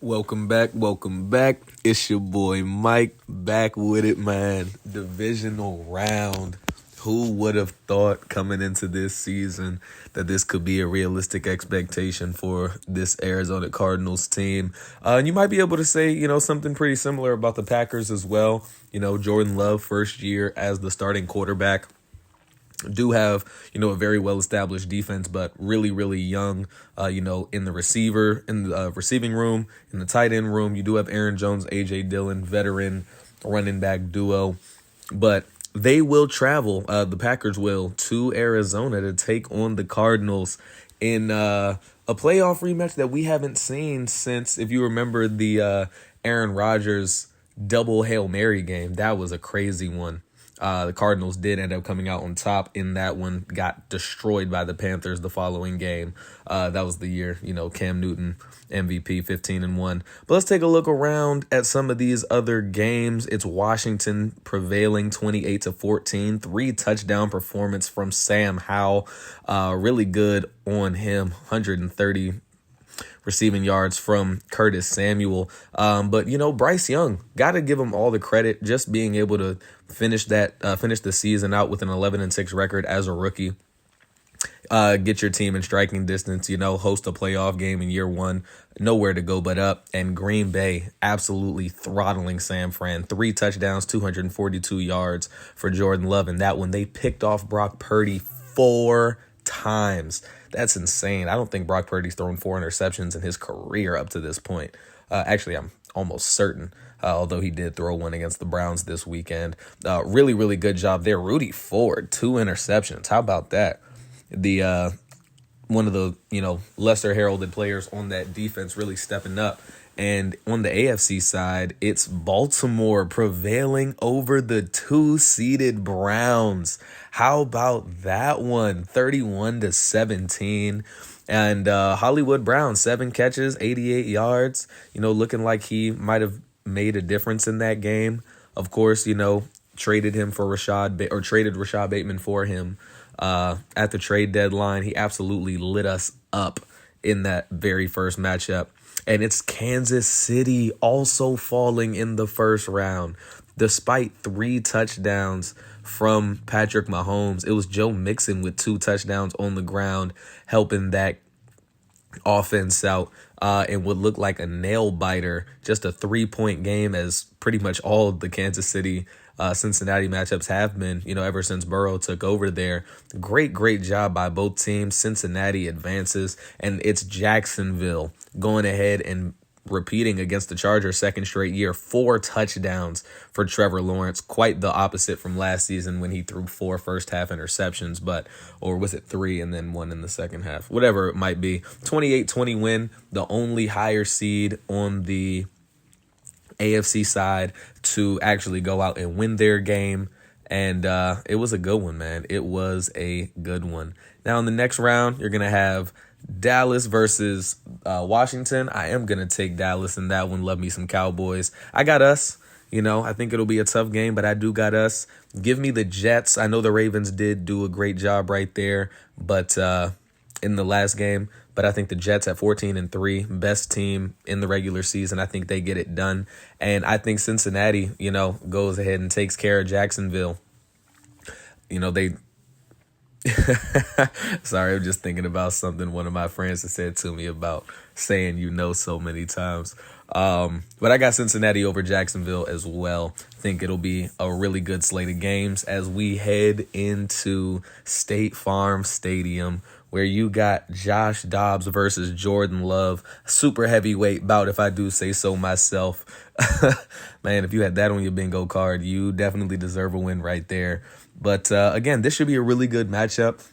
Welcome back. It's your boy Mike back with it, man. Divisional round. Who would have thought coming into this season that this could be a realistic expectation for this Arizona Cardinals team? And you might be able to say, something pretty similar about the Packers as well. Jordan Love, first year as the starting quarterback. Do have, a very well-established defense, but really, really young, in the receiving room, in the tight end room. You do have Aaron Jones, A.J. Dillon, veteran running back duo. But they will travel, the Packers will, to Arizona to take on the Cardinals in a playoff rematch that we haven't seen since, if you remember, the Aaron Rodgers double Hail Mary game. That was a crazy one. The Cardinals did end up coming out on top in that one, got destroyed by the Panthers the following game. That was the year, Cam Newton, MVP, 15-1. But let's take a look around at some of these other games. It's Washington prevailing 28-14, 3-touchdown performance from Sam Howell. Really good on him, 130 receiving yards from Curtis Samuel. But Bryce Young, got to give him all the credit, just being able to finish the season out with an 11-6 record as a rookie. Get your team in striking distance, host a playoff game in year one, nowhere to go but up. And Green Bay absolutely throttling San Fran. 3 touchdowns, 242 yards for Jordan Love. And that one, they picked off Brock Purdy 4 times. That's insane. I don't think Brock Purdy's thrown 4 interceptions in his career up to this point. Actually, I'm almost certain, although he did throw one against the Browns this weekend. Really, really good job there. Rudy Ford, 2 interceptions. How about that? The one of the, lesser heralded players on that defense really stepping up. And on the AFC side, it's Baltimore prevailing over the 2-seeded Browns. How about that one? 31-17. And Hollywood Brown, 7 catches, 88 yards, looking like he might have made a difference in that game. Of course, traded him for traded Rashad Bateman for him at the trade deadline. He absolutely lit us up in that very first matchup. And it's Kansas City also falling in the first round. Despite 3 touchdowns from Patrick Mahomes, it was Joe Mixon with 2 touchdowns on the ground, helping that offense out. And would look like a nail biter, just a 3-point game, as pretty much all of the Kansas City Cincinnati matchups have been, ever since Burrow took over there. Great job by both teams. Cincinnati advances, and it's Jacksonville going ahead and repeating against the Chargers second straight year. 4 touchdowns for Trevor Lawrence. Quite the opposite from last season when he threw 4 first half interceptions, or was it 3 and then 1 in the second half? Whatever it might be. 28-20 win, the only higher seed on the AFC side to actually go out and win their game. And it was a good one, man. It was a good one. Now in the next round, you're going to have Dallas versus Washington. I am going to take Dallas in that one. Love me some Cowboys. I got us. I think it'll be a tough game, but I do got us. Give me the Jets. I know the Ravens did do a great job right there, but in the last game. But I think the Jets at 14-3, best team in the regular season. I think they get it done. And I think Cincinnati, goes ahead and takes care of Jacksonville. They sorry, I'm just thinking about something one of my friends has said to me about saying so many times. But I got Cincinnati over Jacksonville as well. Think it'll be a really good slate of games as we head into State Farm Stadium, where you got Josh Dobbs versus Jordan Love. Super heavyweight bout, if I do say so myself. Man, if you had that on your bingo card, you definitely deserve a win right there. But again, this should be a really good matchup.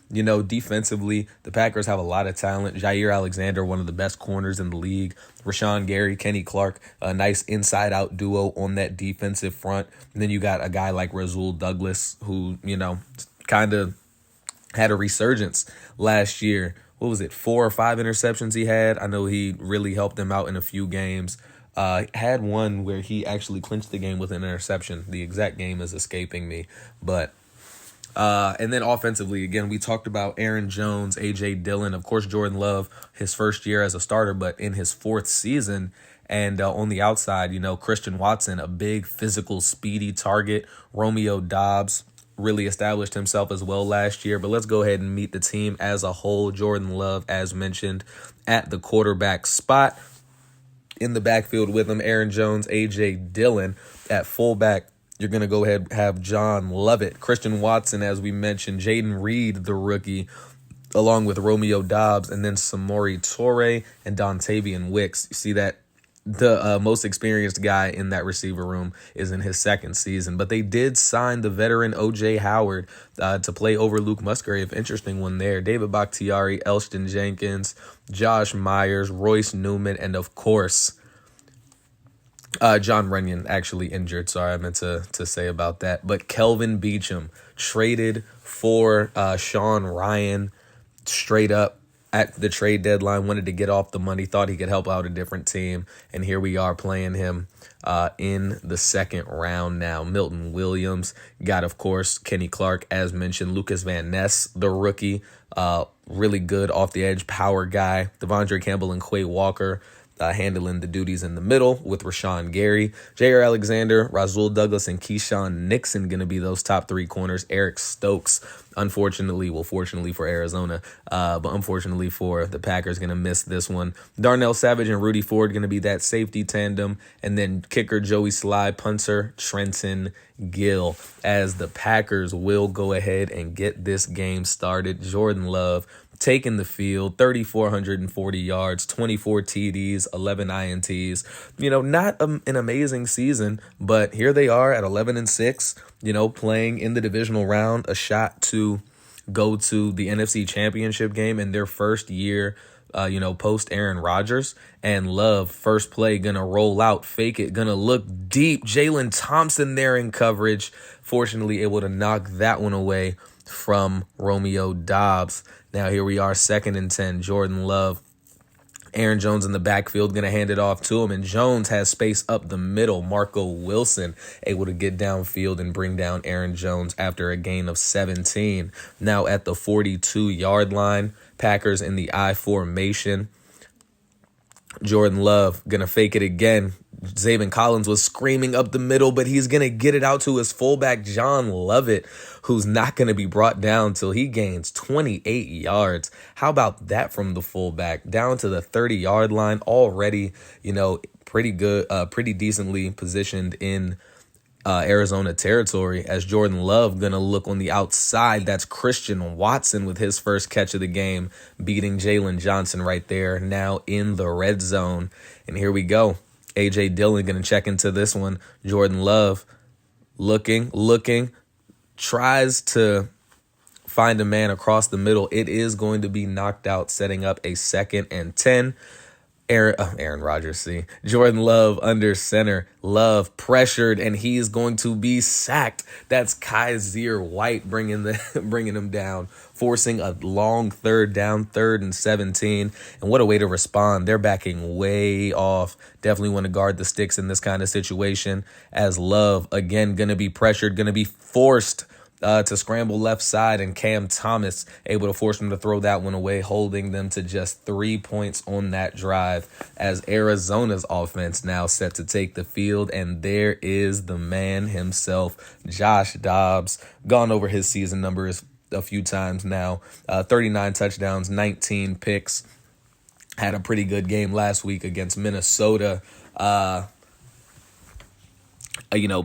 Defensively, the Packers have a lot of talent. Jair Alexander, one of the best corners in the league. Rashawn Gary, Kenny Clark, a nice inside-out duo on that defensive front. And then you got a guy like Rasul Douglas, who, kind of had a resurgence last year. What was it, 4 or 5 interceptions he had? I know he really helped them out in a few games. Had one where he actually clinched the game with an interception. The exact game is escaping me, but And then offensively, again, we talked about Aaron Jones, A.J. Dillon, of course, Jordan Love, his first year as a starter, but in his fourth season. And on the outside, Christian Watson, a big physical, speedy target. Romeo Dobbs really established himself as well last year. But let's go ahead and meet the team as a whole. Jordan Love, as mentioned, at the quarterback spot. In the backfield with him, Aaron Jones, A.J. Dillon. At fullback, you're going to go ahead and have John Lovett. Christian Watson, as we mentioned, Jaden Reed, the rookie, along with Romeo Dobbs, and then Samori Toure and Dontavian Wicks. You see that the most experienced guy in that receiver room is in his second season. But they did sign the veteran O.J. Howard to play over Luke Musgrave. Interesting one there. David Bakhtiari, Elston Jenkins, Josh Myers, Royce Newman, and of course, John Runyon actually injured. Sorry, I meant to say about that. But Kelvin Beachum traded for Sean Ryan straight up at the trade deadline, wanted to get off the money, thought he could help out a different team. And here we are playing him in the second round now. Milton Williams got, of course, Kenny Clark, as mentioned. Lucas Van Ness, the rookie, really good off the edge power guy. Devondre Campbell and Quay Walker handling the duties in the middle with Rashawn Gary. Jair Alexander, Rasul Douglas, and Keyshawn Nixon going to be those top three corners. Eric Stokes, fortunately for Arizona, but unfortunately for the Packers, going to miss this one. Darnell Savage and Rudy Ford going to be that safety tandem. And then kicker Joey Sly, punter Trenton Gill, as the Packers will go ahead and get this game started. Jordan Love taking the field, 3,440 yards, 24 TDs, 11 INTs. Not an amazing season, but here they are at 11-6, playing in the divisional round, a shot to go to the NFC Championship game in their first year, post Aaron Rodgers. And Love, first play, gonna roll out, fake it, gonna look deep. Jalen Thompson there in coverage, fortunately able to knock that one away from Romeo Dobbs. Now here we are, 2nd and 10. Jordan Love, Aaron Jones in the backfield, going to hand it off to him. And Jones has space up the middle. Marco Wilson able to get downfield and bring down Aaron Jones after a gain of 17. Now at the 42-yard line, Packers in the I formation. Jordan Love going to fake it again. Zaven Collins was screaming up the middle, but he's going to get it out to his fullback, John Lovett, who's not going to be brought down till he gains 28 yards. How about that from the fullback? Down to the 30-yard line already, pretty good, pretty decently positioned in Arizona territory, as Jordan Love going to look on the outside. That's Christian Watson with his first catch of the game, beating Jalen Johnson right there, now in the red zone. And here we go. A.J. Dillon going to check into this one. Jordan Love looking, tries to find a man across the middle. It is going to be knocked out, setting up a 2nd and 10. Aaron Rodgers, Jordan Love under center. Love pressured, and he's going to be sacked. That's Kaiser White bringing him down, forcing a long third down, 3rd and 17. And what a way to respond. They're backing way off. Definitely want to guard the sticks in this kind of situation, as Love, again, going to be pressured, going to be forced to scramble left side, and Cam Thomas able to force them to throw that one away, holding them to just 3 points on that drive, as Arizona's offense now set to take the field. And there is the man himself, Josh Dobbs, gone over his season numbers a few times now. 39 touchdowns, 19 picks. Had a pretty good game last week against Minnesota.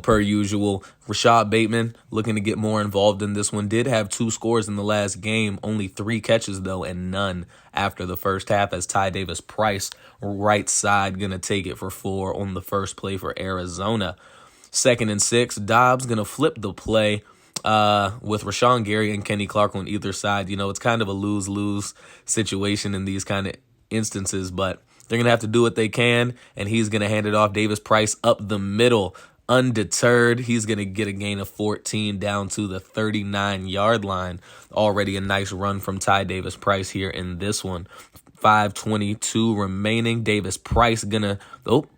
Per usual. Rashad Bateman looking to get more involved in this one. Did have 2 scores in the last game, only 3 catches though, and none after the first half, as Ty Davis Price, right side, going to take it for 4 on the first play for Arizona. 2nd and 6, Dobbs going to flip the play with Rashawn Gary and Kenny Clark on either side. It's kind of a lose-lose situation in these kind of instances, but they're going to have to do what they can, and he's going to hand it off. Davis Price up the middle. Undeterred, he's going to get a gain of 14 down to the 39-yard line. Already a nice run from Ty Davis Price here in this one. 5:22 remaining. Davis Price going to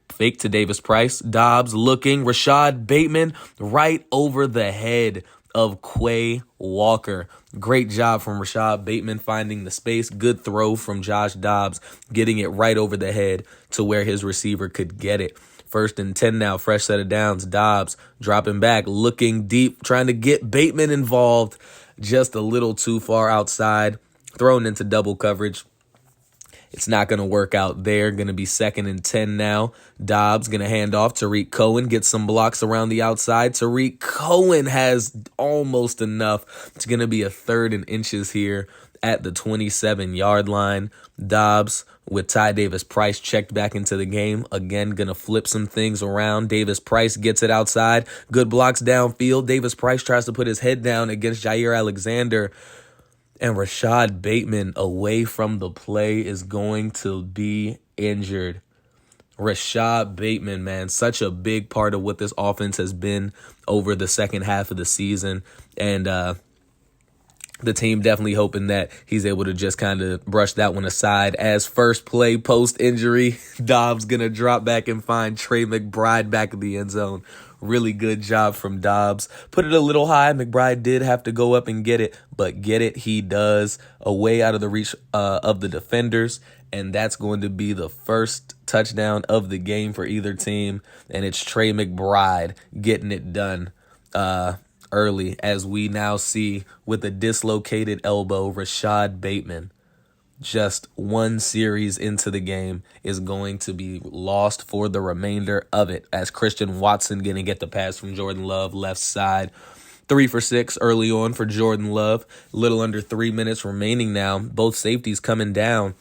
fake to Davis Price. Dobbs looking. Rashad Bateman right over the head of Quay Walker. Great job from Rashad Bateman finding the space. Good throw from Josh Dobbs, getting it right over the head to where his receiver could get it. 1st and 10 now, fresh set of downs. Dobbs dropping back, looking deep, trying to get Bateman involved. Just a little too far outside, thrown into double coverage. It's not going to work out there. Going to be 2nd and 10 now. Dobbs going to hand off. Tariq Cohen gets some blocks around the outside. Tariq Cohen has almost enough. It's going to be a 3rd and inches here at the 27-yard line. Dobbs with Ty Davis-Price checked back into the game. Again, going to flip some things around. Davis-Price gets it outside. Good blocks downfield. Davis-Price tries to put his head down against Jair Alexander. And Rashad Bateman away from the play is going to be injured. Rashad Bateman, man, such a big part of what this offense has been over the second half of the season. And the team definitely hoping that he's able to just kind of brush that one aside. As first play post-injury, Dobbs going to drop back and find Trey McBride back in the end zone. Really good job from Dobbs. Put it a little high. McBride did have to go up and get it, but get it he does, away out of the reach of the defenders. And that's going to be the first touchdown of the game for either team. And it's Trey McBride getting it done early, as we now see with a dislocated elbow, Rashad Bateman, just one series into the game, is going to be lost for the remainder of it, as Christian Watson going to get the pass from Jordan Love left side. 3 for 6 early on for Jordan Love. Little under 3 minutes remaining now. Both safeties coming down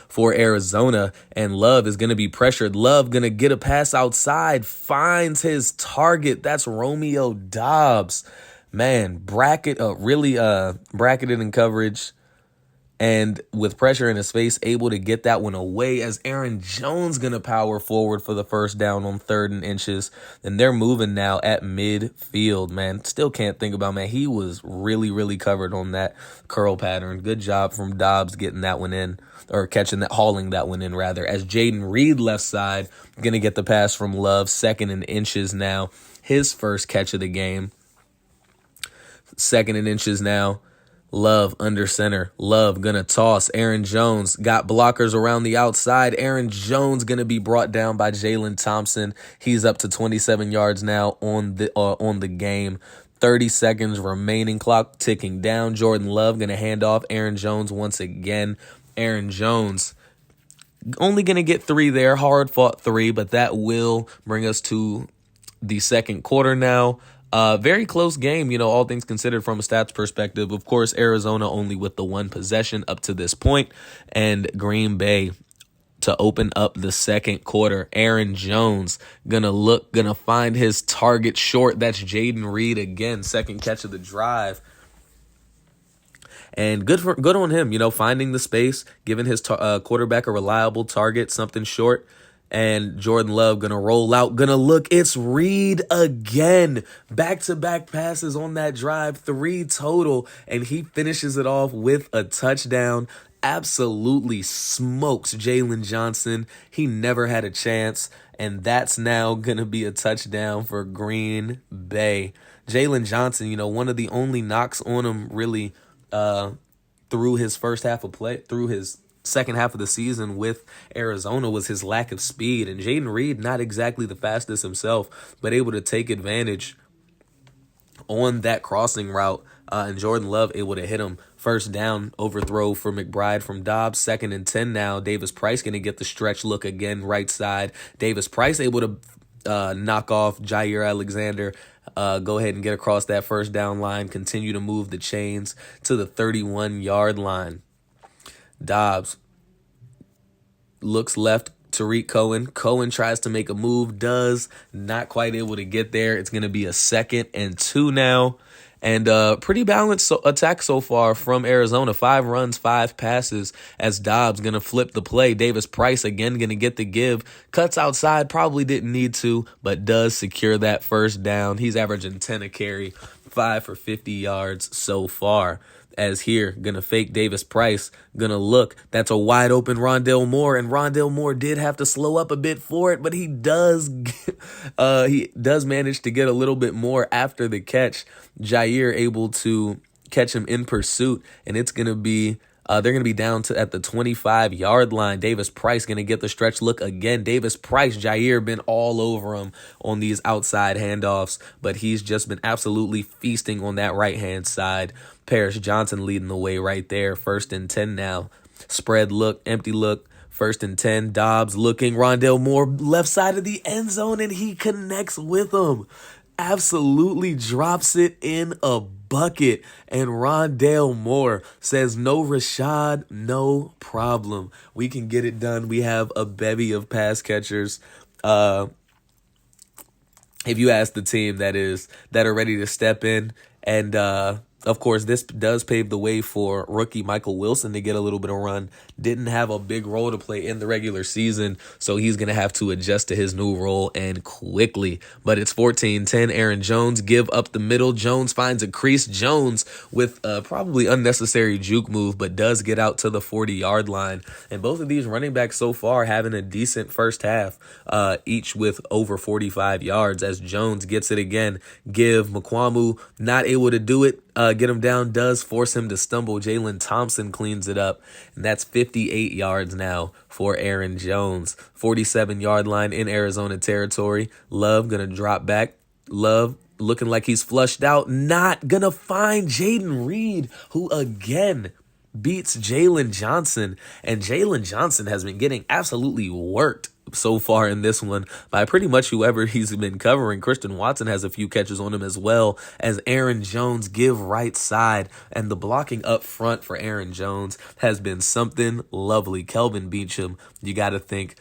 for Arizona, and Love is going to be pressured. Love going to get a pass outside, finds his target. That's Romeo Dobbs. Man, bracketed in coverage, and with pressure in his face, able to get that one away, as Aaron Jones going to power forward for the first down on 3rd and inches. And they're moving now at midfield, man. Still can't think about, man, he was really, really covered on that curl pattern. Good job from Dobbs getting that one in, or hauling that one in, rather, as Jaden Reed left side going to get the pass from Love. 2nd and inches now. His first catch of the game. 2nd and inches now. Love under center. Love gonna toss. Aaron Jones got blockers around the outside. Aaron Jones gonna be brought down by Jalen Thompson. He's up to 27 yards now on the game. 30 seconds remaining. Clock ticking down. Jordan Love gonna hand off. Aaron Jones once again. Aaron Jones only gonna get 3 there. Hard fought 3, but that will bring us to the second quarter now. Very close game, all things considered from a stats perspective. Of course, Arizona only with the 1 possession up to this point, and Green Bay to open up the second quarter. Aaron Jones gonna find his target short. That's Jaden Reed again, 2nd catch of the drive. And good on him, finding the space, giving his quarterback a reliable target, something short. And Jordan Love gonna roll out, gonna look. It's Reed again. Back-to-back passes on that drive, 3 total, and he finishes it off with a touchdown. Absolutely smokes Jalen Johnson. He never had a chance, and that's now gonna be a touchdown for Green Bay. Jalen Johnson, one of the only knocks on him really through his second half of the season with Arizona was his lack of speed. And Jaden Reed, not exactly the fastest himself, but able to take advantage on that crossing route. And Jordan Love able to hit him. First down overthrow for McBride from Dobbs. 2nd and 10 now. Davis-Price going to get the stretch look again, right side. Davis-Price able to knock off Jair Alexander. Go ahead and get across that first down line. Continue to move the chains to the 31-yard line. Dobbs looks left. Tariq Cohen. Cohen tries to make a move. Does not quite able to get there. It's going to be a 2nd and 2 now. And pretty balanced attack so far from Arizona. 5 runs, 5 passes, as Dobbs going to flip the play. Davis-Price again going to get the give. Cuts outside. Probably didn't need to, but does secure that first down. He's averaging 10 a carry. 5 for 50 yards so far. as here, gonna fake Davis Price, gonna look. That's a wide open Rondale Moore, and Rondale Moore did have to slow up a bit for it, but he does manage to get a little bit more after the catch. Jair able to catch him in pursuit, and it's gonna be they're going to be down to at the 25-yard line. Davis Price going to get the stretch look again. Davis Price, Jair been all over him on these outside handoffs, but he's just been absolutely feasting on that right-hand side. Paris Johnson leading the way right there. 1st and 10 now. Spread look, empty look. 1st and 10. Dobbs looking. Rondale Moore left side of the end zone, and he connects with him. Absolutely drops it in a bucket, and Rondale Moore says, no, Rashad, no problem. We can get it done. We have a bevy of pass catchers. If you ask the team that are ready to step in, and of course, this does pave the way for rookie Michael Wilson to get a little bit of run. Didn't have a big role to play in the regular season, so he's going to have to adjust to his new role and quickly. But it's 14-10. Aaron Jones give up the middle. Jones finds a crease. Jones with a probably unnecessary juke move, but does get out to the 40-yard line. And both of these running backs so far having a decent first half, each with over 45 yards as Jones gets it again. Give Mukwamu, not able to do it. Get him down, does force him to stumble. Jalen Thompson cleans it up, and that's 58 yards now for Aaron Jones. 47-yard line in Arizona territory. Love gonna drop back. Love looking like he's flushed out. Not gonna find Jaden Reed, who again beats Jalen Johnson, and Jalen Johnson has been getting absolutely worked so far in this one by pretty much whoever he's been covering. Christian Watson has a few catches on him as well, as Aaron Jones give right side, and the blocking up front for Aaron Jones has been something lovely. Kelvin Beachum, you got to think,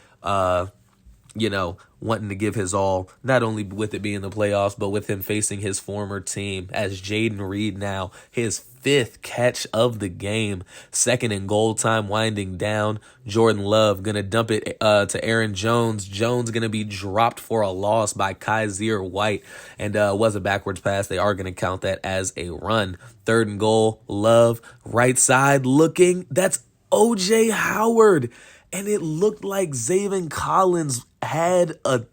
wanting to give his all, not only with it being the playoffs, but with him facing his former team, as Jaden Reed now, his 5th catch of the game. 2nd and goal time winding down. Jordan Love going to dump it to Aaron Jones. Jones going to be dropped for a loss by Kaiser White, and was a backwards pass. They are going to count that as a run. 3rd and goal. Love, right side looking. That's O.J. Howard. And it looked like Zaven Collins had a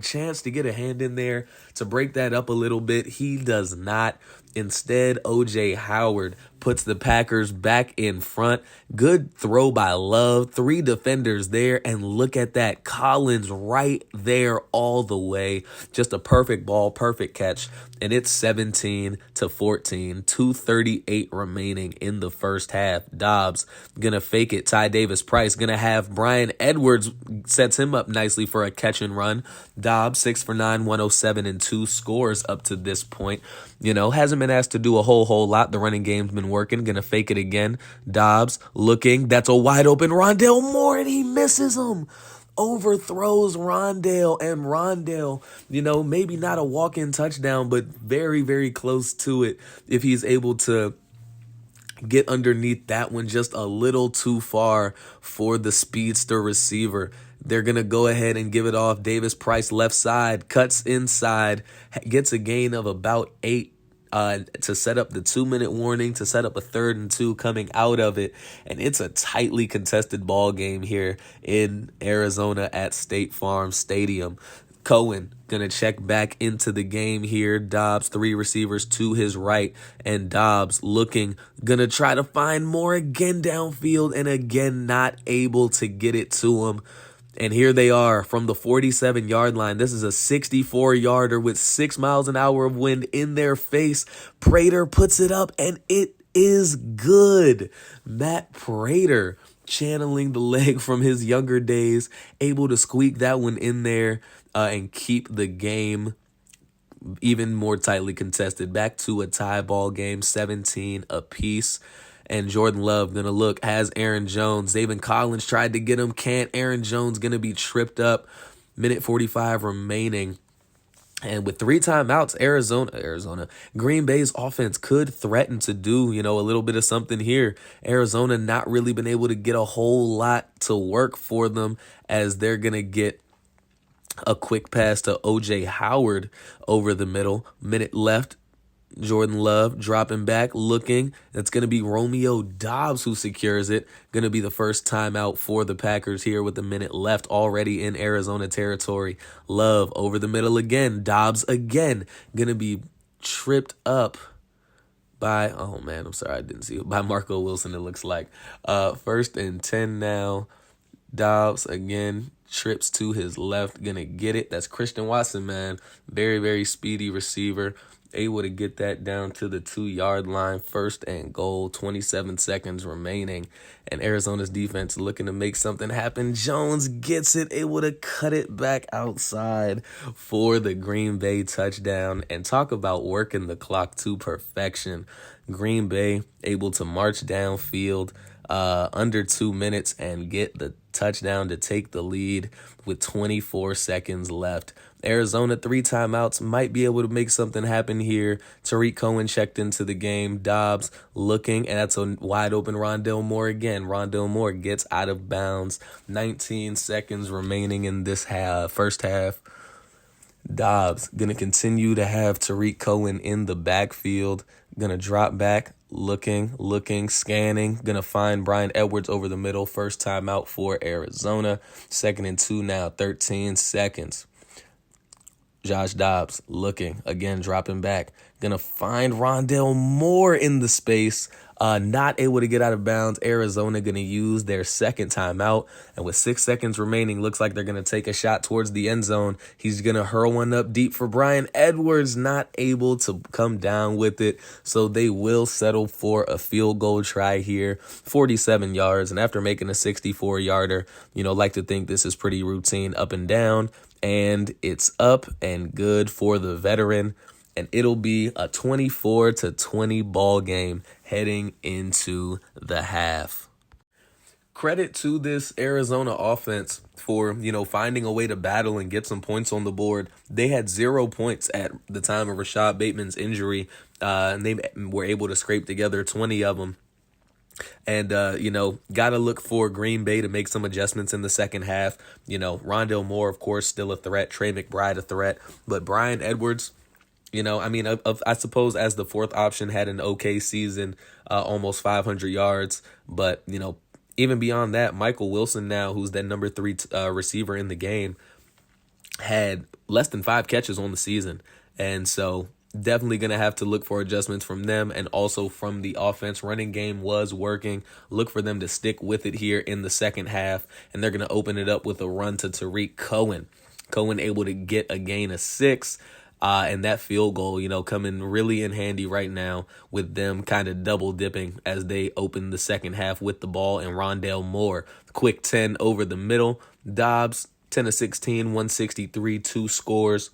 chance to get a hand in there to break that up a little bit. He does not. Instead, O.J. Howard puts the Packers back in front. Good throw by Love. 3 defenders there, and look at that. Collins right there all the way. Just a perfect ball, perfect catch. And it's 17-14. 2:38 remaining in the first half. Dobbs gonna fake it. Ty Davis Price gonna have Brian Edwards, sets him up nicely for a catch and run. Dobbs 6 for 9, 107 and 2 scores up to this point. Hasn't been asked to do a whole lot. The running game's been working. Gonna fake it again. Dobbs looking. That's a wide open Rondale Moore, and he misses him. Overthrows Rondale, and Rondale, maybe not a walk-in touchdown, but very, very close to it if he's able to get underneath that one just a little too far for the speedster receiver. They're going to go ahead and give it off. Davis Price left side, cuts inside, gets a gain of about 8 to set up the 2-minute warning, to set up a 3rd and 2 coming out of it. And it's a tightly contested ball game here in Arizona at State Farm Stadium. Cohen going to check back into the game here. Dobbs, 3 receivers to his right, and Dobbs looking, going to try to find more again downfield, and again not able to get it to him. And here they are from the 47-yard line. This is a 64-yarder with 6 miles an hour of wind in their face. Prater puts it up, and it is good. Matt Prater, channeling the leg from his younger days, able to squeak that one in there and keep the game even more tightly contested. Back to a tie ball game, 17 apiece. And Jordan Love going to look, has Aaron Jones. Zaven Collins tried to get him, can't. Aaron Jones going to be tripped up. Minute 45 remaining. And with 3 timeouts, Arizona, Green Bay's offense could threaten to do, a little bit of something here. Arizona not really been able to get a whole lot to work for them, as they're going to get a quick pass to O.J. Howard over the middle. Minute left. Jordan Love dropping back, looking. That's going to be Romeo Dobbs who secures it. Going to be the first timeout for the Packers here with a minute left already in Arizona territory. Love over the middle again. Dobbs again. Going to be tripped up by, oh man, I'm sorry, I didn't see it. By Marco Wilson, it looks like. 1st and 10 now. Dobbs again. Trips to his left. Going to get it. That's Christian Watson, man. Very, very speedy receiver. Able to get that down to the 2-yard line. 1st and goal, 27 seconds remaining. And Arizona's defense looking to make something happen. Jones gets it, able to cut it back outside for the Green Bay touchdown. And talk about working the clock to perfection. Green Bay able to march downfield under 2 minutes and get the touchdown to take the lead with 24 seconds left. Arizona, 3 timeouts, might be able to make something happen here. Tariq Cohen checked into the game. Dobbs looking, and that's a wide open Rondale Moore again. Rondale Moore gets out of bounds. 19 seconds remaining in this first half. Dobbs going to continue to have Tariq Cohen in the backfield. Going to drop back, looking, scanning. Going to find Bryan Edwards over the middle. First timeout for Arizona. 2nd and 2 now, 13 seconds. Josh Dobbs looking, again dropping back. Going to find Rondale Moore in the space. Not able to get out of bounds. Arizona going to use their second timeout. And with 6 seconds remaining, looks like they're going to take a shot towards the end zone. He's going to hurl one up deep for Bryan Edwards. Not able to come down with it. So they will settle for a field goal try here. 47 yards. And after making a 64-yarder, like to think this is pretty routine up and down. And it's up and good for the veteran. And it'll be a 24-20 ball game heading into the half. Credit to this Arizona offense for, finding a way to battle and get some points on the board. They had 0 points at the time of Rashad Bateman's injury, and they were able to scrape together 20 of them. And, got to look for Green Bay to make some adjustments in the second half. Rondale Moore, of course, still a threat. Trey McBride, a threat. But Bryan Edwards, I suppose as the 4th option had an okay season, almost 500 yards. But, even beyond that, Michael Wilson now, who's that number 3 receiver in the game, had less than 5 catches on the season. And so definitely going to have to look for adjustments from them and also from the offense. Running game was working. Look for them to stick with it here in the second half. And they're going to open it up with a run to Tariq Cohen. Cohen able to get a gain of 6. And that field goal, coming really in handy right now with them kind of double dipping as they open the second half with the ball. And Rondale Moore, quick 10 over the middle. Dobbs, 10 of 16, 163, 2 scores.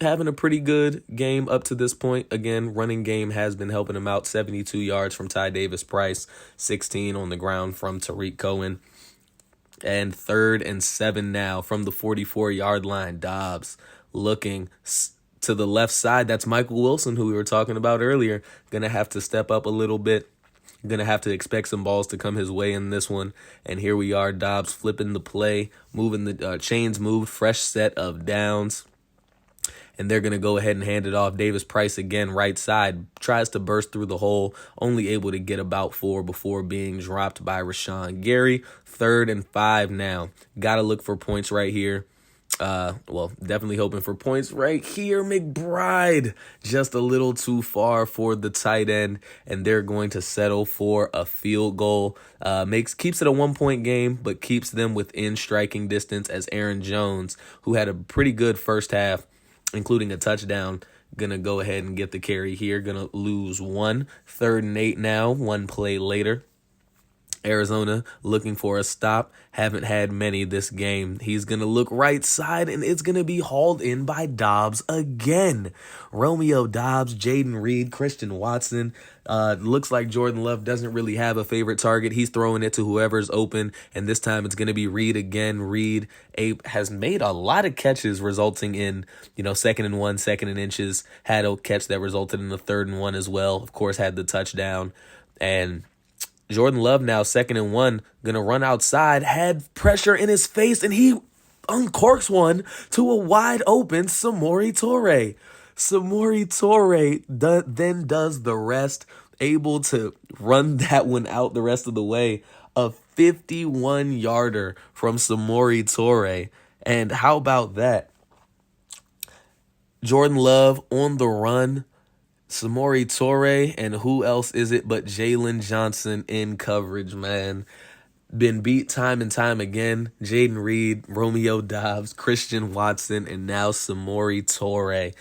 Having a pretty good game up to this point. Again, running game has been helping him out. 72 yards from Ty Davis-Price, 16 on the ground from Tariq Cohen. And 3rd and 7 now from the 44-yard line. Dobbs looking to the left side. That's Michael Wilson, who we were talking about earlier. Going to have to step up a little bit. Going to have to expect some balls to come his way in this one. And here we are, Dobbs flipping the play, moving the chains moved, fresh set of downs. And they're going to go ahead and hand it off. Davis-Price again, right side, tries to burst through the hole, only able to get about 4 before being dropped by Rashawn Gary. 3rd and 5 now. Got to look for points right here. Definitely hoping for points right here. McBride just a little too far for the tight end, and they're going to settle for a field goal. Keeps it a 1-point game, but keeps them within striking distance as Aaron Jones, who had a pretty good first half, including a touchdown, going to go ahead and get the carry here. Going to lose 1. 3rd and 8 now, 1 play later. Arizona looking for a stop. Haven't had many this game. He's going to look right side, and it's going to be hauled in by Dobbs again. Romeo Dobbs, Jaden Reed, Christian Watson. Looks like Jordan Love doesn't really have a favorite target. He's throwing it to whoever's open, and this time it's going to be Reed again. Reed has made a lot of catches resulting in, 2nd and 1, 2nd and inches. Had a catch that resulted in the 3rd and 1 as well. Of course, had the touchdown. And Jordan Love now 2nd and 1, going to run outside, had pressure in his face, and he uncorks one to a wide open Samori Toure. Samori Toure then does the rest, able to run that one out the rest of the way. A 51-yarder from Samori Toure. And how about that? Jordan Love on the run, Samori Toure, and who else is it but Jalen Johnson in coverage, man. Been beat time and time again. Jaden Reed, Romeo Dobbs, Christian Watson, and now Samori Toure.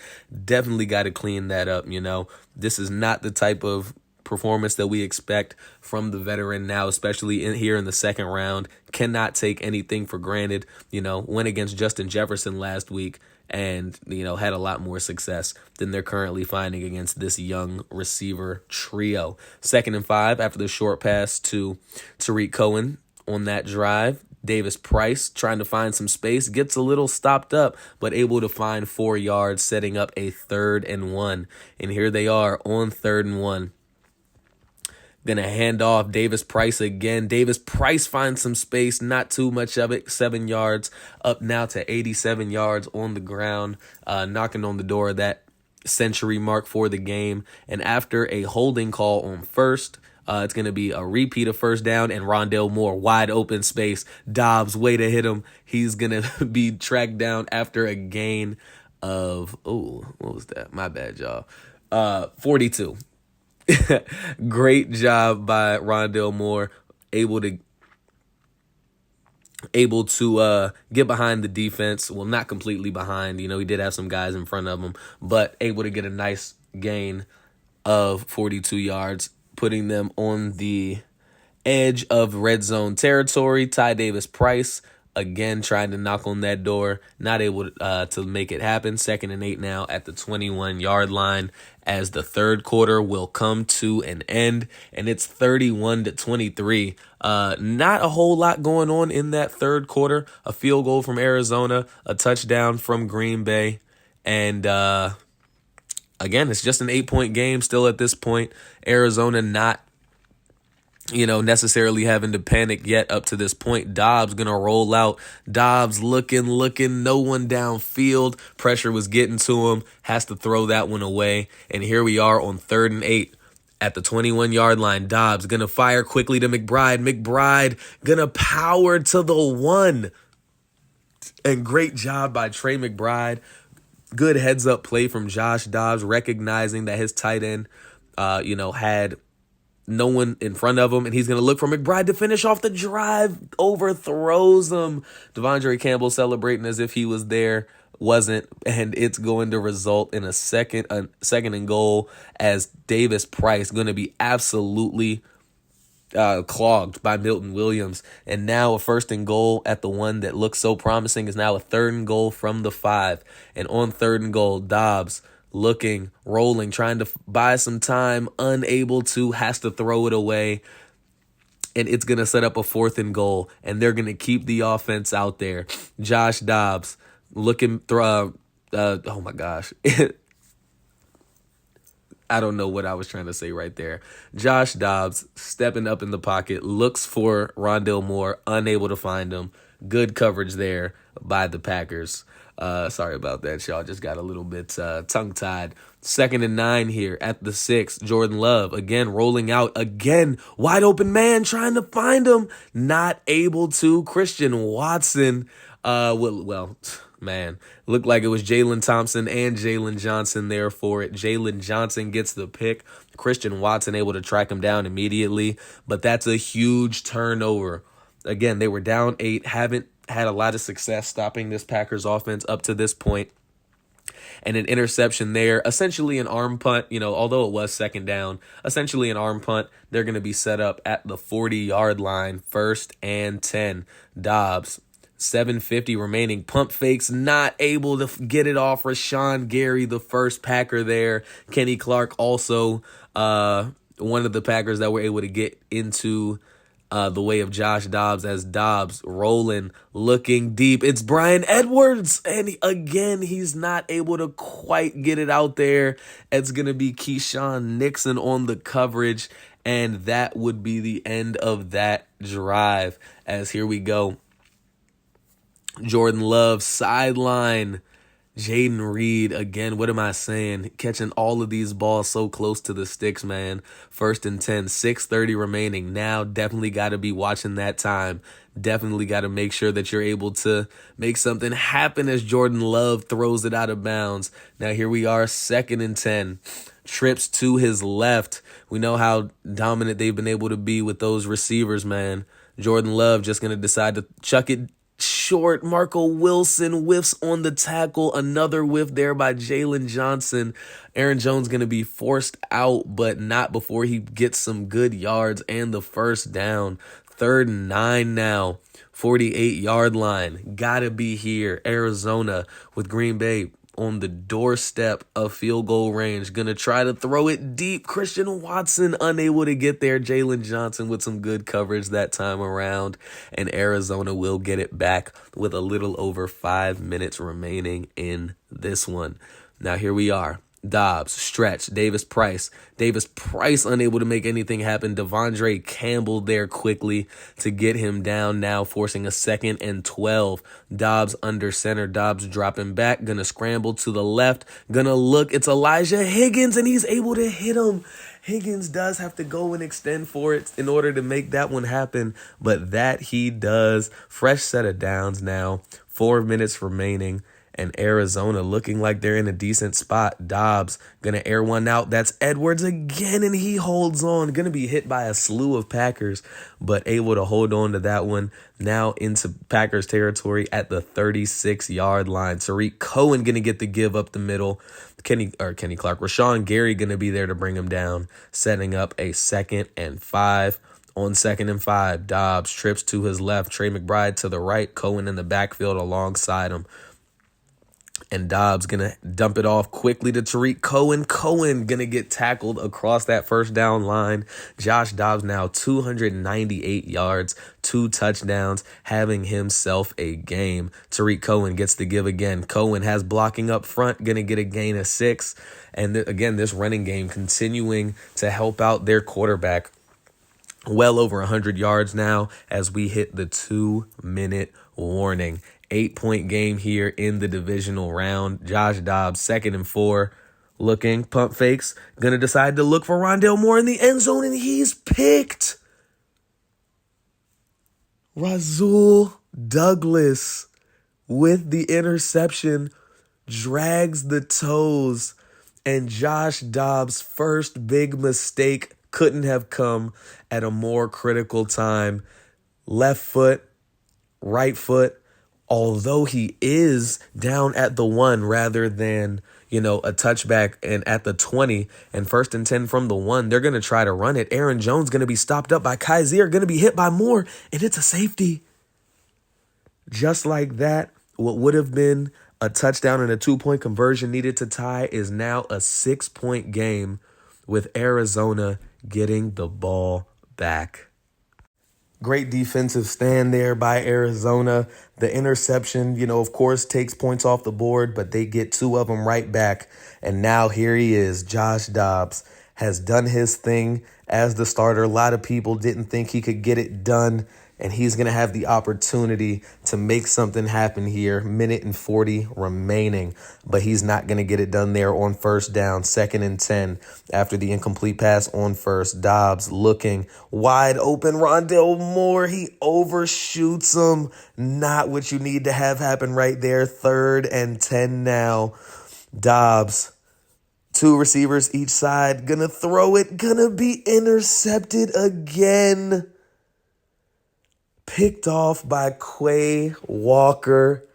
Definitely got to clean that up, you know. This is not the type of performance that we expect from the veteran now, especially here in the second round. Cannot take anything for granted. You know, went against Justin Jefferson last week and, you know, had a lot more success than they're currently finding against this young receiver trio. 2nd and 5 after the short pass to Tariq Cohen on that drive. Davis Price trying to find some space, gets a little stopped up, but able to find 4 yards, setting up a 3rd and 1. And here they are on 3rd and 1. Gonna hand off Davis Price again. Davis Price finds some space, not too much of it. 7 yards, up now to 87 yards on the ground, knocking on the door of that century mark for the game. And after a holding call on first, it's going to be a repeat of first down, and Rondale Moore, wide open space. Dobbs, way to hit him. He's going to be tracked down after a gain of, what was that? My bad, y'all. 42. Great job by Rondale Moore, able to get behind the defense. Well, not completely behind. You know, he did have some guys in front of him, but able to get a nice gain of 42 yards, putting them on the edge of red zone territory. Ty Davis Price, again, trying to knock on that door, not able to make it happen. 2nd and 8 now at the 21-yard line as the third quarter will come to an end, and it's 31-23. Not a whole lot going on in that third quarter. A field goal from Arizona, a touchdown from Green Bay, and again, it's just an 8-point game still at this point. Arizona not, you know, necessarily having to panic yet up to this point. Dobbs going to roll out. Dobbs looking, no one downfield. Pressure was getting to him. Has to throw that one away. And here we are on 3rd and 8 at the 21-yard line. Dobbs going to fire quickly to McBride. McBride going to power to the 1. And great job by Trey McBride. Good heads-up play from Josh Dobbs, recognizing that his tight end, had no one in front of him, and he's going to look for McBride to finish off the drive, overthrows him. Devondre Campbell celebrating as if he was there, wasn't, and it's going to result in a second and goal as Davis Price going to be absolutely clogged by Milton Williams. And now a 1st and goal at the 1 that looks so promising is now a 3rd and goal from the 5. And on 3rd and goal, Dobbs looking, rolling, trying to buy some time, unable to, has to throw it away. And it's going to set up a 4th and goal, and they're going to keep the offense out there. Josh Dobbs looking through, oh my gosh. I don't know what I was trying to say right there. Josh Dobbs stepping up in the pocket, looks for Rondale Moore, unable to find him. Good coverage there by the Packers. Sorry about that, y'all. Just got a little bit tongue-tied. 2nd and 9 here at the 6. Jordan Love, again, rolling out. Again, wide open man, trying to find him. Not able to. Christian Watson, looked like it was Jalen Thompson and Jalen Johnson there for it. Jalen Johnson gets the pick. Christian Watson able to track him down immediately. But that's a huge turnover. Again, they were down 8, haven't had a lot of success stopping this Packers offense up to this point. And an interception there, essentially an arm punt, although it was 2nd down, essentially an arm punt. They're going to be set up at the 40-yard line, 1st and 10. Dobbs, 7:50 remaining, pump fakes, not able to get it off. Rashawn Gary, the first Packer there. Kenny Clark also one of the Packers that were able to get into the way of Josh Dobbs, as Dobbs rolling, looking deep. It's Bryan Edwards, and again, he's not able to quite get it out there. It's going to be Keyshawn Nixon on the coverage, and that would be the end of that drive, as here we go. Jordan Love sideline, Jaden Reed, again, what am I saying? Catching all of these balls so close to the sticks, man. 1st and 10, 6:30 remaining. Now, definitely got to be watching that time. Definitely got to make sure that you're able to make something happen as Jordan Love throws it out of bounds. Now, here we are, 2nd and 10. Trips to his left. We know how dominant they've been able to be with those receivers, man. Jordan Love just going to decide to chuck it short. Marco Wilson whiffs on the tackle. Another whiff there by Jalen Johnson. Aaron Jones going to be forced out, but not before he gets some good yards and the first down. 3rd and 9 now. 48-yard line. Gotta be here. Arizona with Green Bay on the doorstep of field goal range. Gonna try to throw it deep. Christian Watson unable to get there. Jalen Johnson with some good coverage that time around. And Arizona will get it back with a little over 5 minutes remaining in this one. Now here we are. Dobbs, stretch, Davis Price unable to make anything happen. Devondre Campbell there quickly to get him down now, forcing a 2nd and 12. Dobbs under center, Dobbs dropping back, gonna scramble to the left, gonna look, it's Elijah Higgins, and he's able to hit him. Higgins does have to go and extend for it in order to make that one happen, but that he does. Fresh set of downs now, 4 minutes remaining. And Arizona looking like they're in a decent spot. Dobbs going to air one out. That's Edwards again, and he holds on. Going to be hit by a slew of Packers, but able to hold on to that one. Now into Packers territory at the 36-yard line. Tariq Cohen going to get the give up the middle. Kenny Clark. Rashawn Gary going to be there to bring him down, setting up a 2nd and 5. On 2nd and 5, Dobbs trips to his left. Trey McBride to the right. Cohen in the backfield alongside him. And Dobbs going to dump it off quickly to Tariq Cohen. Cohen going to get tackled across that first down line. Josh Dobbs now 298 yards, 2 touchdowns, having himself a game. Tariq Cohen gets the give again. Cohen has blocking up front, going to get a gain of 6. And again, this running game continuing to help out their quarterback. Well over 100 yards now as we hit the 2-minute warning. 8-point game here in the divisional round. Josh Dobbs, 2nd and 4, looking, pump fakes, gonna decide to look for Rondale Moore in the end zone, and he's picked. Rasul Douglas with the interception drags the toes, and Josh Dobbs' first big mistake couldn't have come at a more critical time. Left foot, right foot. Although he is down at the 1 rather than, a touchback and at the 20 and 1st and 10 from the 1, they're going to try to run it. Aaron Jones going to be stopped up by Kaiser, going to be hit by Moore, and it's a safety. Just like that, what would have been a touchdown and a 2-point conversion needed to tie is now a 6-point game with Arizona getting the ball back. Great defensive stand there by Arizona. The interception, of course, takes points off the board, but they get 2 of them right back. And now here he is. Josh Dobbs has done his thing as the starter. A lot of people didn't think he could get it done, and he's going to have the opportunity to make something happen here. 1:40 remaining, but he's not going to get it done there on first down. 2nd and 10 after the incomplete pass on first. Dobbs looking wide open. Rondale Moore, he overshoots him. Not what you need to have happen right there. 3rd and 10 now. Dobbs, 2 receivers each side. Gonna throw it. Gonna be intercepted again. Picked off by Quay Walker,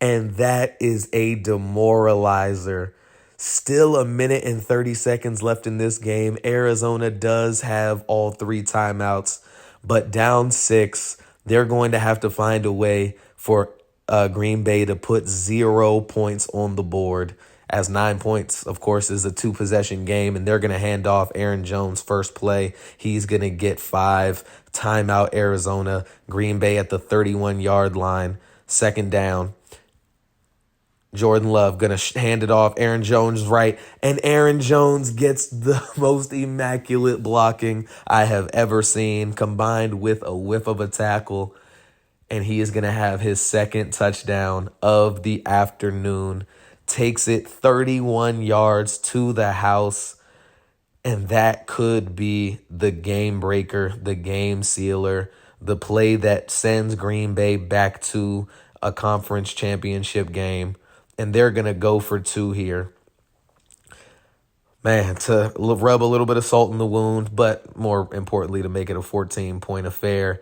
and that is a demoralizer. Still 1:30 seconds left in this game. Arizona does have all 3 timeouts, but down 6, they're going to have to find a way for Green Bay to put 0 points on the board, as 9 points, of course, is a 2-possession game, and they're going to hand off Aaron Jones first play. He's going to get 5. Timeout, Arizona. Green Bay at the 31-yard line. 2nd down. Jordan Love going to hand it off. Aaron Jones right, and Aaron Jones gets the most immaculate blocking I have ever seen, combined with a whiff of a tackle, and he is going to have his 2nd touchdown of the afternoon. takes it 31 yards to the house. And that could be the game breaker, the game sealer, the play that sends Green Bay back to a conference championship game. And they're going to go for two here. Man, to rub a little bit of salt in the wound, but more importantly, to make it a 14-point affair.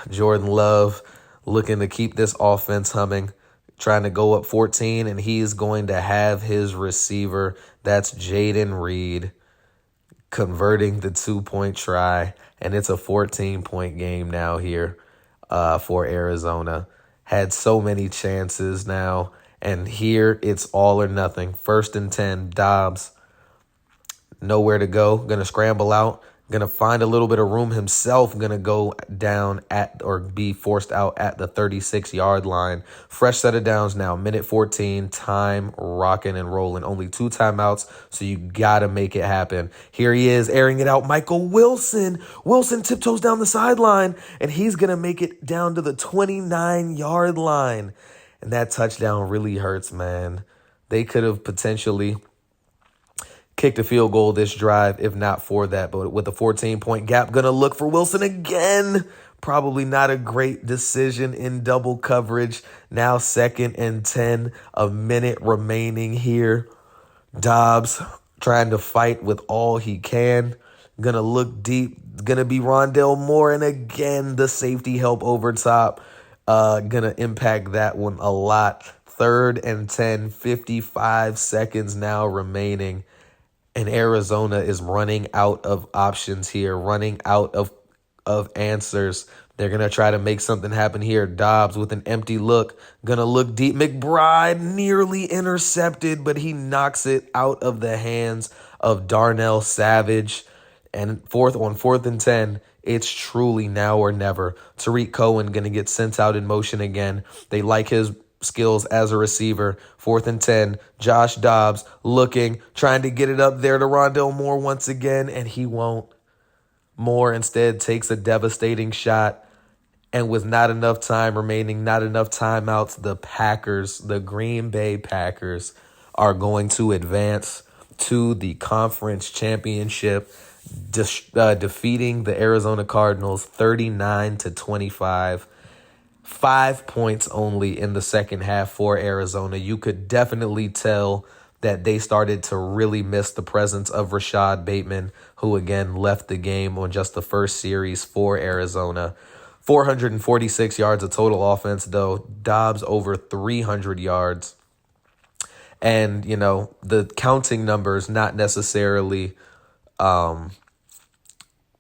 Jordan Love looking to keep this offense humming, trying to go up 14, and he's going to have his receiver, that's Jaden Reed, converting the 2-point try, and it's a 14-point game now here for Arizona. Had so many chances now, and here it's all or nothing. 1st and 10, Dobbs, nowhere to go, gonna scramble out, gonna find a little bit of room himself, gonna go down at or be forced out at the 36-yard line. Fresh set of downs now, minute 14, time rocking and rolling. Only 2 timeouts, so you gotta make it happen. Here he is, airing it out, Michael Wilson. Wilson tiptoes down the sideline, and he's gonna make it down to the 29-yard line. And that touchdown really hurts, man. They could have potentially kicked a field goal this drive if not for that. But with a 14-point gap, going to look for Wilson again. Probably not a great decision in double coverage. Now 2nd and 10, a minute remaining here. Dobbs trying to fight with all he can. Going to look deep. Going to be Rondale Moore. And again, the safety help over top. Going to impact that one a lot. 3rd and 10, 55 seconds now remaining. And Arizona is running out of options here, running out of answers. They're going to try to make something happen here. Dobbs with an empty look, going to look deep. McBride nearly intercepted, but he knocks it out of the hands of Darnell Savage. And 4th and 10, it's truly now or never. Tariq Cohen going to get sent out in motion again. They like his skills as a receiver. 4th and 10, Josh Dobbs looking, trying to get it up there to Rondale Moore once again, and he won't. Moore instead takes a devastating shot, and with not enough time remaining, not enough timeouts, the Green Bay Packers are going to advance to the conference championship, defeating the Arizona Cardinals 39-25. 5 points only in the second half for Arizona. You could definitely tell that they started to really miss the presence of Rashad Bateman, who again left the game on just the first series for Arizona. 446 yards of total offense, though. Dobbs over 300 yards. And, the counting numbers not necessarily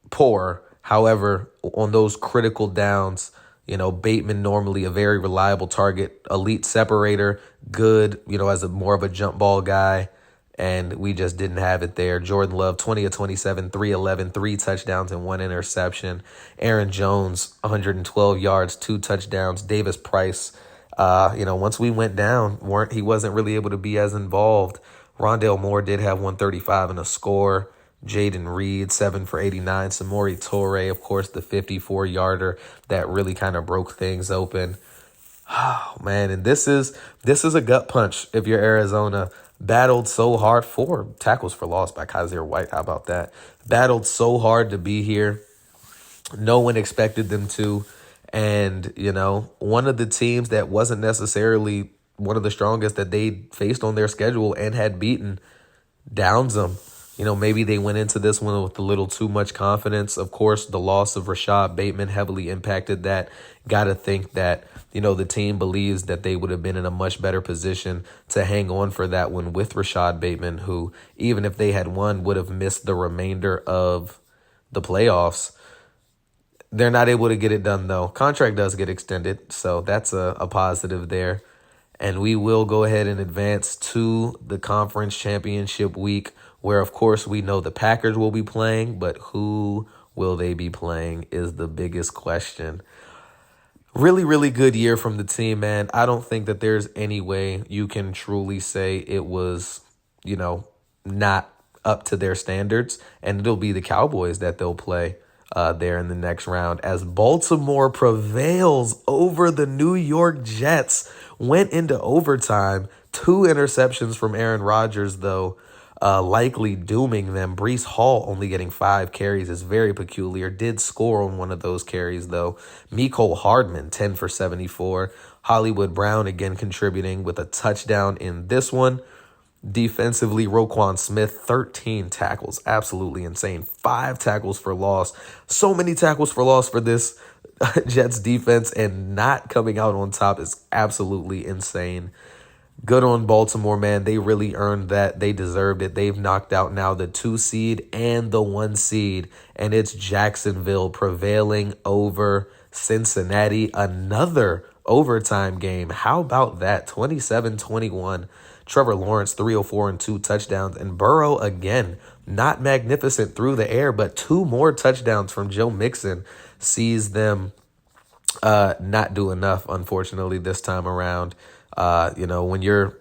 poor. However, on those critical downs, Bateman normally a very reliable target, elite separator, good, as more of a jump ball guy, and we just didn't have it there. Jordan Love, 20 of 27, 311, 3 touchdowns and 1 interception. Aaron Jones, 112 yards, 2 touchdowns. Davis Price, once we went down, he wasn't really able to be as involved. Rondale Moore did have 135 and a score. Jaden Reed, 7 for 89. Samori Toure, of course, the 54-yarder that really kind of broke things open. Oh, man, and this is a gut punch if you're Arizona. Battled so hard, 4 tackles for loss by Kaiser White. How about that? Battled so hard to be here. No one expected them to. And, one of the teams that wasn't necessarily one of the strongest that they faced on their schedule and had beaten downs them. Maybe they went into this one with a little too much confidence. Of course, the loss of Rashad Bateman heavily impacted that. Got to think that, the team believes that they would have been in a much better position to hang on for that one with Rashad Bateman, who, even if they had won, would have missed the remainder of the playoffs. They're not able to get it done, though. Contract does get extended, so that's a positive there. And we will go ahead and advance to the conference championship week, where, of course, we know the Packers will be playing, but who will they be playing is the biggest question. Really, really good year from the team, man. I don't think that there's any way you can truly say it was, not up to their standards, and it'll be the Cowboys that they'll play there in the next round as Baltimore prevails over the New York Jets. Went into overtime. 2 interceptions from Aaron Rodgers, though, likely dooming them. Breece Hall only getting 5 carries is very peculiar. Did score on one of those carries, though. Mecole Hardman, 10 for 74. Hollywood Brown again contributing with a touchdown in this one. Defensively, Roquan Smith, 13 tackles. Absolutely insane. 5 tackles for loss. So many tackles for loss for this Jets defense, and not coming out on top is absolutely insane. Good on Baltimore, man. They really earned that. They deserved it. They've knocked out now the 2 seed and the 1 seed, and it's Jacksonville prevailing over Cincinnati. Another overtime game. How about that? 27-21. Trevor Lawrence, 304 and 2 touchdowns. And Burrow, again, not magnificent through the air, but 2 more touchdowns from Joe Mixon sees them not do enough, unfortunately, this time around. When your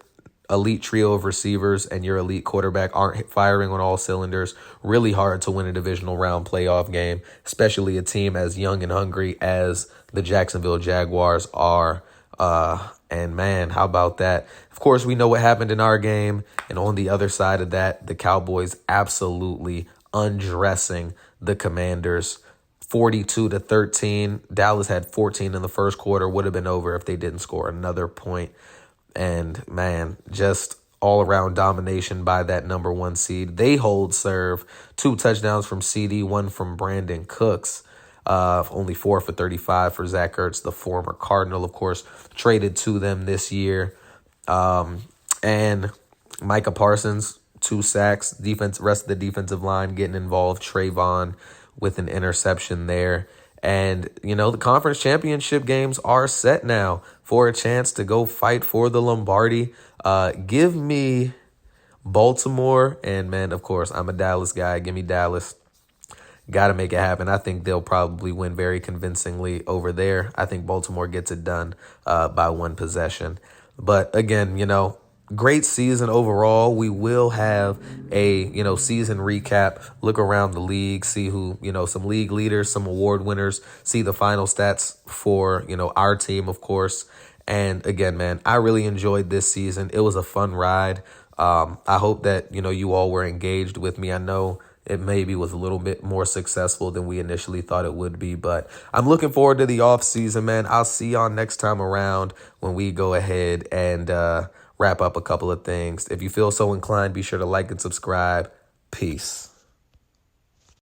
elite trio of receivers and your elite quarterback aren't firing on all cylinders, really hard to win a divisional round playoff game, especially a team as young and hungry as the Jacksonville Jaguars are. And man, how about that? Of course, we know what happened in our game. And on the other side of that, the Cowboys absolutely undressing the Commanders. 42-13. Dallas had 14 in the first quarter. Would have been over if they didn't score another point. And man, just all around domination by that number 1 seed. They hold serve. 2 touchdowns from CD, 1 from Brandon Cooks. Only 4 for 35 for Zach Ertz, the former Cardinal, of course, traded to them this year. And Micah Parsons, 2 sacks. Rest of the defensive line getting involved. Trayvon with an interception there. And, the conference championship games are set now for a chance to go fight for the Lombardi. Give me Baltimore. And, man, of course, I'm a Dallas guy. Give me Dallas. Got to make it happen. I think they'll probably win very convincingly over there. I think Baltimore gets it done by 1 possession. But, again, great season overall. We will have a, season recap, look around the league, see who, some league leaders, some award winners, see the final stats for, our team, of course. And again, man, I really enjoyed this season. It was a fun ride. I hope that, you all were engaged with me. I know it maybe was a little bit more successful than we initially thought it would be, but I'm looking forward to the off season, man. I'll see y'all next time around when we go ahead and, wrap up a couple of things. If you feel so inclined, be sure to like and subscribe. Peace.